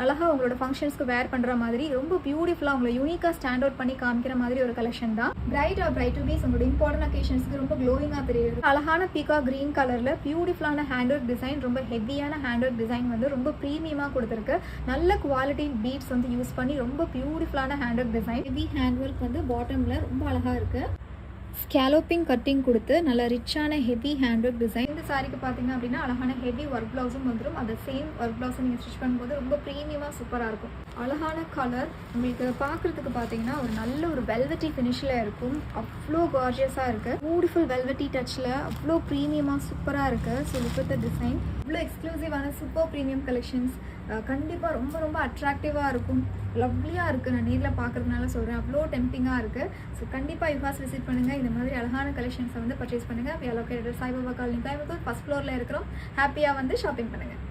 அழகாக உங்களோட ஃபங்க்ஷன்ஸ்க்கு வேர் பண்ணுற மாதிரி ரொம்ப பியூட்டிஃபுல்லாக உங்களை யூனிக்காக ஸ்டாண்ட் அவுட் பண்ணி காமிக்கிற மாதிரி ஒரு கலெக்ஷன் தான். Bride or bride to be's உங்களோட இம்பார்ட்டன்ட் அக்கேஷன்ஸ்க்கு ரொம்ப க்ளோயிங்காக தெரியுது. அழகான பீகா கிரீன் கலரில் பியூட்டிஃபுல்லான ஹேண்ட் ஒர்க் டிசைன், ரொம்ப ஹெவியான ஹேண்ட் ஒர்க் டிசைன் வந்து ரொம்ப ப்ரீமியமாக கொடுத்துருக்கு. நல்ல குவாலிட்டி பீட்ஸ் வந்து யூஸ் பண்ணி ரொம்ப பியூட்டிஃபுல்லான hand work design. Heavy hand work வந்து பாட்டமில் ரொம்ப அழகாக இருக்குது. ஸ்கேலோப்பிங் கட்டிங் கொடுத்து நல்ல ரிச்சான ஹெவி ஹேண்ட் ஒர்க் டிசைன். இந்த சாரிக்கு பார்த்தீங்க அப்படின்னா அழகான ஹெவி ஒர்க் ப்ளவுஸும் வந்துடும். அந்த சேம் ஒர்க் ப்ளவுஸை நீங்கள் ஸ்டிச் பண்ணும்போது ரொம்ப ப்ரீமியமாக சூப்பராக இருக்கும். அழகான கலர் உங்களுக்கு பார்க்குறதுக்கு பார்த்தீங்கன்னா ஒரு நல்ல ஒரு வெல்வெட்டி ஃபினிஷில் இருக்கும். அவ்வளோ கார்ஜியஸாக இருக்குது. பியூட்டிஃபுல் வெல்வெட்டி டச்சில் அவ்வளோ ப்ரீமியமாக சூப்பராக இருக்குது. So look at the design. இவ்வளோ எக்ஸ்க்ளூசிவான சூப்பர் ப்ரீமியம் கலெக்ஷன்ஸ் கண்டிப்பாக ரொம்ப ரொம்ப அட்ராக்டிவாக இருக்கும். லவ்லியாக இருக்குது. நான் நேரில் பார்க்குறதுனால சொல்கிறேன், அவ்வளோ டெம்ப்டிங்காக இருக்குது. ஸோ கண்டிப்பாக யுஹாஸ் விசிட் பண்ணுங்கள். இந்த மாதிரி அழகான கலெக்ஷன்ஸை வந்து பர்ச்சேஸ் பண்ணுங்கள். We are located Saibaba colony, Coimbatore, first ஃப்ளோரில் இருக்கிறோம். ஹாப்பியாக வந்து ஷாப்பிங் பண்ணுங்கள்.